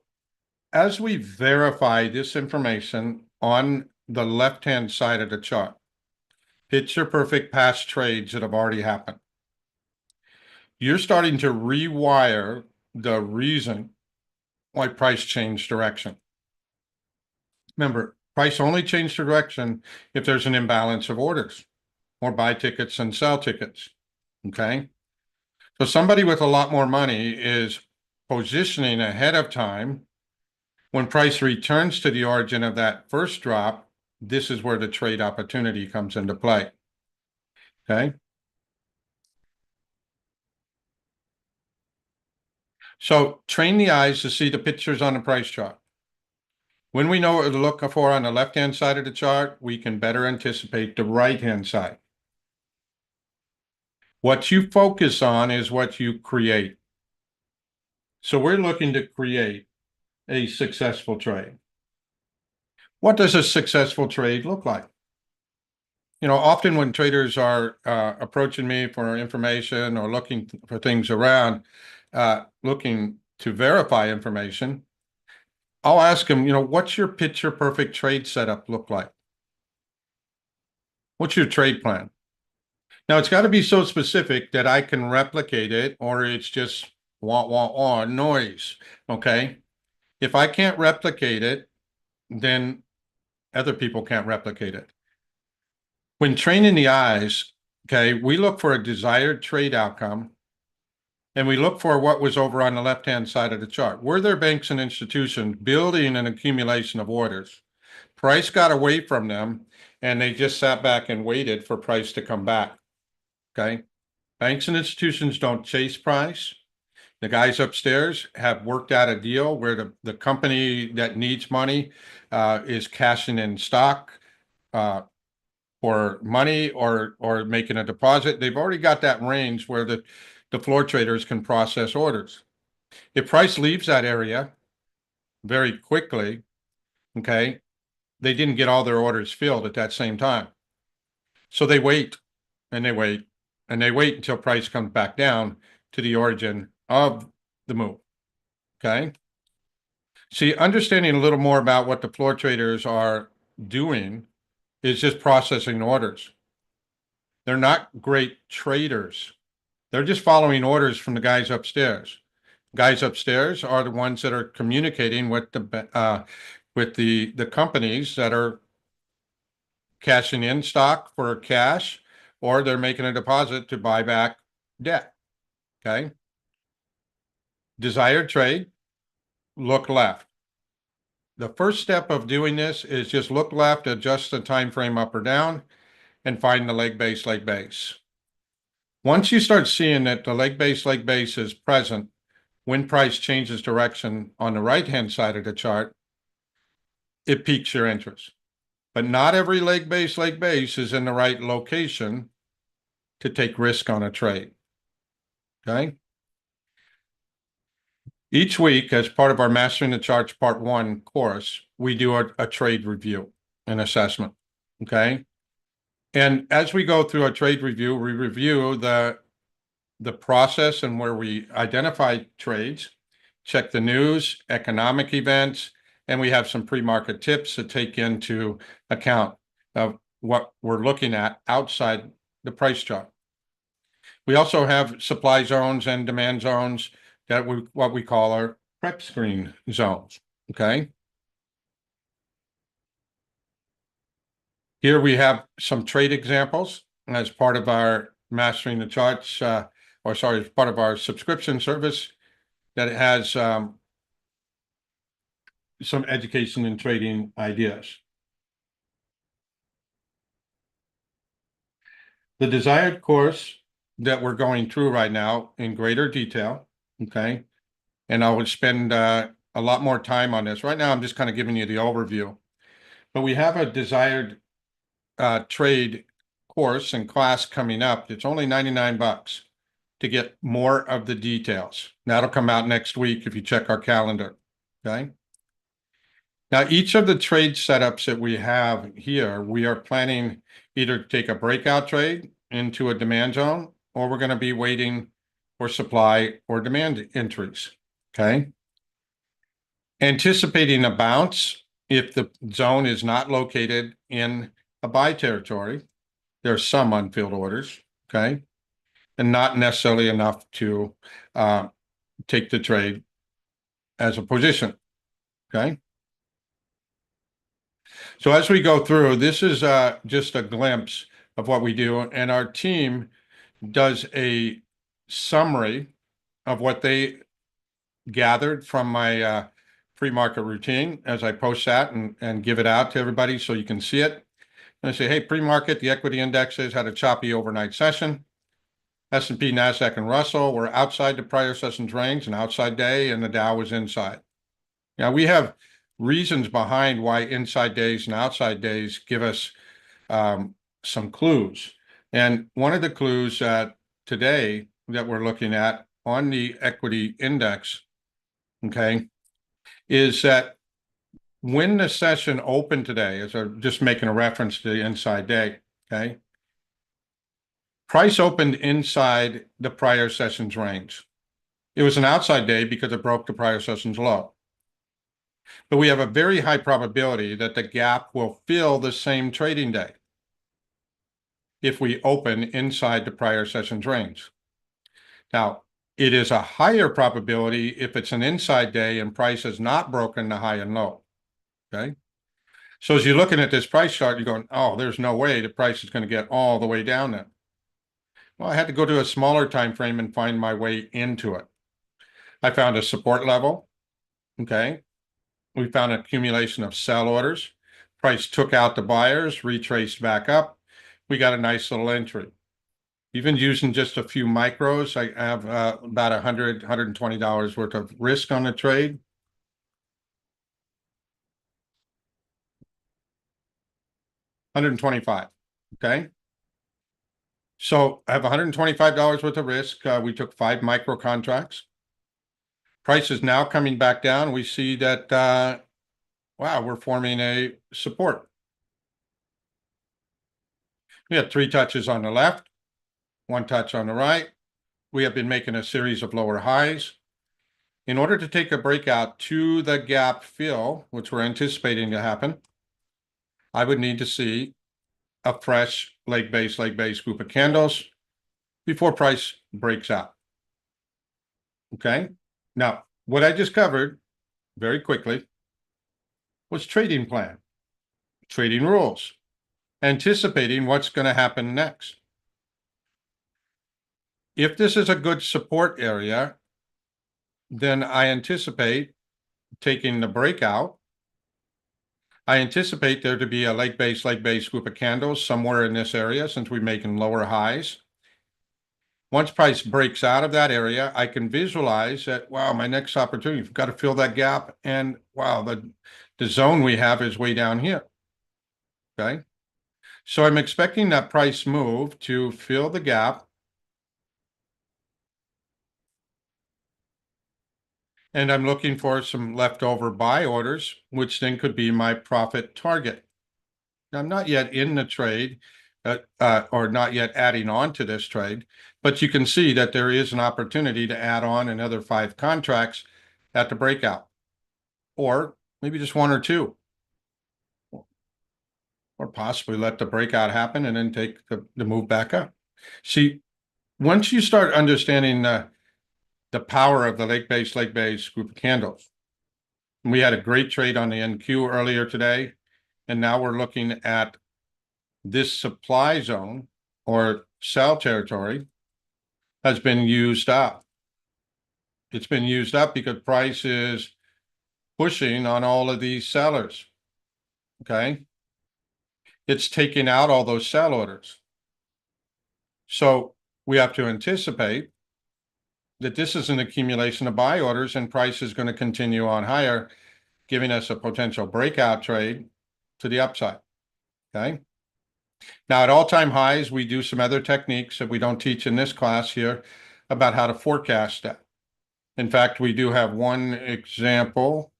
as we verify this information on the left-hand side of the chart, picture perfect past trades that have already happened. You're starting to rewire the reason why price changed direction. Remember, price only changed direction if there's an imbalance of orders or buy tickets and sell tickets. Okay. So somebody with a lot more money is positioning ahead of time. When price returns to the origin of that first drop, this is where the trade opportunity comes into play. Okay. So train the eyes to see the pictures on the price chart. When we know what to look for on the left-hand side of the chart, we can better anticipate the right-hand side. What you focus on is what you create. So we're looking to create a successful trade. What does a successful trade look like? You know, often when traders are approaching me for information or looking for things around, looking to verify information, I'll ask them, you know, what's your picture perfect trade setup look like? What's your trade plan? Now, it's got to be so specific that I can replicate it, or it's just wah, wah, wah noise. Okay. If I can't replicate it, then other people can't replicate it. When training the eyes, okay, we look for a desired trade outcome, and we look for what was over on the left-hand side of the chart. Were there banks and institutions building an accumulation of orders? Price got away from them, and they just sat back and waited for price to come back. Okay. Banks and institutions don't chase price. The guys upstairs have worked out a deal where the company that needs money is cashing in stock for money or making a deposit. They've already got that range where the floor traders can process orders. If price leaves that area very quickly, okay, they didn't get all their orders filled at that same time. So they wait and they wait and they wait until price comes back down to the origin of the move. Okay. See, understanding a little more about what the floor traders are doing is just processing orders. They're not great traders. They're just following orders from the guys upstairs. Guys upstairs are the ones that are communicating with the companies that are cashing in stock for cash, or they're making a deposit to buy back debt. Okay. Desired trade, look left. The first step of doing this is just look left, adjust the time frame up or down, and find the leg base. Once you start seeing that the leg base is present when price changes direction on the right-hand side of the chart, it piques your interest. But not every leg base is in the right location to take risk on a trade. Okay. Each week, as part of our Mastering the Charts Part 1 course, we do a trade review and assessment. Okay. And as we go through our trade review, we review the process and where we identify trades, check the news, economic events, and we have some pre-market tips to take into account of what we're looking at outside the price chart. We also have supply zones and demand zones that what we call our prep screen zones. Okay. Here we have some trade examples as part of our Mastering the Charts, as part of our subscription service that has some education and trading ideas. the desired course that we're going through right now in greater detail, okay? And I would spend a lot more time on this. Right now, I'm just kind of giving you the overview. But we have a desired trade course and class coming up. It's only 99 bucks to get more of the details. That'll come out next week if you check our calendar, okay? Now, each of the trade setups that we have here, we are planning either to take a breakout trade into a demand zone, or we're going to be waiting for supply or demand entries, okay? Anticipating a bounce if the zone is not located in a buy territory. There are some unfilled orders, okay? And not necessarily enough to take the trade as a position, okay? So as we go through, this is just a glimpse of what we do, and our team does a summary of what they gathered from my pre-market routine as I post that and give it out to everybody so you can see it. And I say, hey, pre-market, the equity indexes had a choppy overnight session. S&P, NASDAQ, and Russell were outside the prior session's range, an outside day, and the Dow was inside. Now, we have reasons behind why inside days and outside days give us some clues. And one of the clues that today that we're looking at on the equity index, okay, is that when the session opened today, as I'm just making a reference to the inside day, okay, price opened inside the prior session's range. It was an outside day because it broke the prior session's low. But we have a very high probability that the gap will fill the same trading day if we open inside the prior session's range. Now, it is a higher probability if it's an inside day and price has not broken the high and low, okay? So as you're looking at this price chart, you're going, oh, there's no way the price is going to get all the way down then. Well, I had to go to a smaller time frame and find my way into it. I found a support level, okay? We found an accumulation of sell orders. Price took out the buyers, retraced back up. We got a nice little entry. Even using just a few micros, I have about $120 worth of risk on the trade. $125, okay? So I have $125 worth of risk. We took 5 micro contracts. Price is now coming back down. We see that, wow, we're forming a support. We have 3 touches on the left, 1 touch on the right. We have been making a series of lower highs. In order to take a breakout to the gap fill, which we're anticipating to happen, I would need to see a fresh leg base group of candles before price breaks out. Okay. Now, what I just covered very quickly was trading plan, trading rules, anticipating what's going to happen next. If this is a good support area, then I anticipate taking the breakout. I anticipate there to be a leg base group of candles somewhere in this area since we're making lower highs. Once price breaks out of that area, I can visualize that, wow, my next opportunity, we've got to fill that gap. And wow, the zone we have is way down here. Okay. So I'm expecting that price move to fill the gap. And I'm looking for some leftover buy orders, which then could be my profit target. I'm not yet in the trade or not yet adding on to this trade, but you can see that there is an opportunity to add on another 5 contracts at the breakout, or maybe just 1 or 2, or possibly let the breakout happen and then take the move back up. See, once you start understanding the power of the leg base group of candles, we had a great trade on the NQ earlier today, and now we're looking at this supply zone or sell territory has been used up. It's been used up because price is pushing on all of these sellers. Okay. It's taking out all those sell orders. So we have to anticipate that this is an accumulation of buy orders and price is going to continue on higher, giving us a potential breakout trade to the upside. Okay. Now, at all-time highs, we do some other techniques that we don't teach in this class here about how to forecast that. In fact, we do have one example.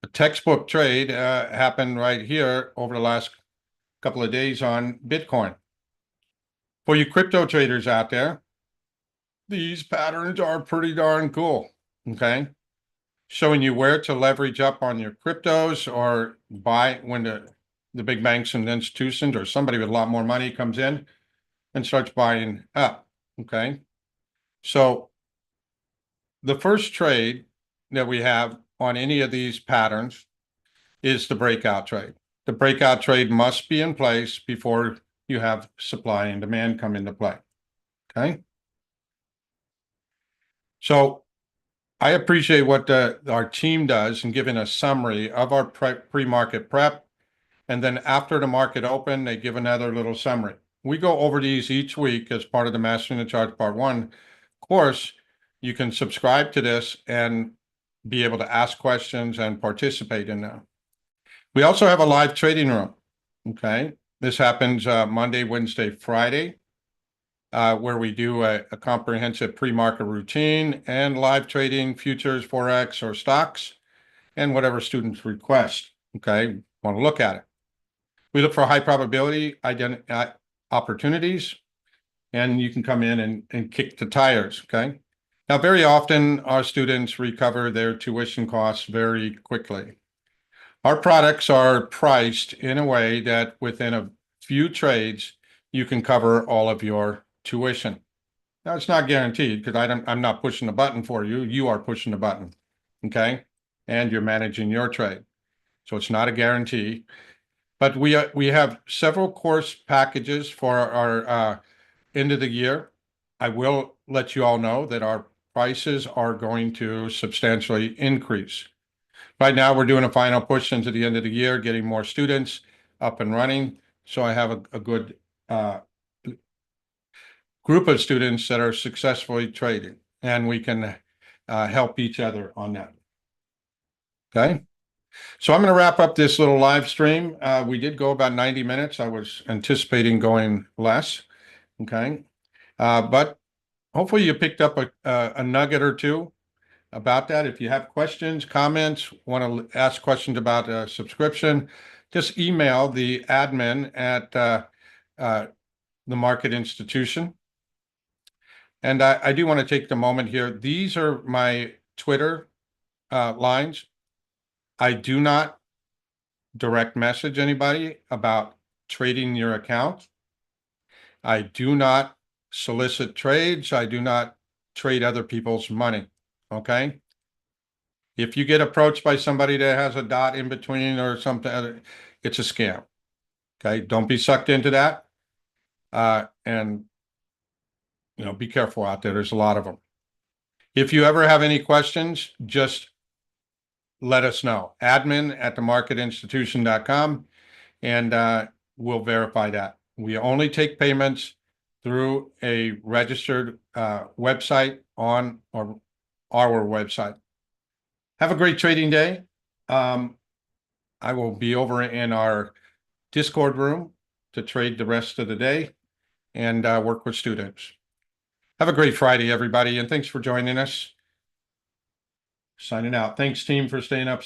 A textbook trade happened right here over the last couple of days on Bitcoin. For you crypto traders out there, these patterns are pretty darn cool, okay? Showing you where to leverage up on your cryptos or buy when the big banks and institutions or somebody with a lot more money comes in and starts buying up, okay? So the first trade that we have on any of these patterns is the breakout trade. The breakout trade must be in place before you have supply and demand come into play, okay? So I appreciate what our team does in giving a summary of our pre-market prep. And then after the market open, they give another little summary. We go over these each week as part of the Mastering the Charts Part 1 course. You can subscribe to this and be able to ask questions and participate in them. We also have a live trading room, okay? This happens Monday, Wednesday, Friday, where we do a comprehensive pre-market routine and live trading, futures, Forex, or stocks, and whatever students request, okay? Want to look at it. We look for high probability opportunities, and you can come in and kick the tires, okay? Now, very often, our students recover their tuition costs very quickly. Our products are priced in a way that within a few trades, you can cover all of your tuition. Now, it's not guaranteed because I'm not pushing the button for you. You are pushing the button, okay? And you're managing your trade. So it's not a guarantee. But we have several course packages for our end of the year. I will let you all know that our prices are going to substantially increase. Right now, we're doing a final push into the end of the year, getting more students up and running. So I have a good group of students that are successfully trading, and we can help each other on that. Okay. So I'm going to wrap up this little live stream. We did go about 90 minutes. I was anticipating going less. Okay. But hopefully you picked up a nugget or two about that. If you have questions, comments, want to ask questions about a subscription, just email the admin at the Market Institution. And I do want to take the moment here. These are my Twitter lines. I do not direct message anybody about trading your account. I do not solicit trades. I do not trade other people's money. Okay. If you get approached by somebody that has a dot in between or something, it's a scam. Okay. Don't be sucked into that. And, you know, be careful out there. There's a lot of them. If you ever have any questions, just let us know. Admin at themarketinstitution.com, and we'll verify that. We only take payments through a registered website on our website. Have a great trading day. I will be over in our Discord room to trade the rest of the day and work with students. Have a great Friday, everybody, and thanks for joining us. Signing out. Thanks, team, for staying up.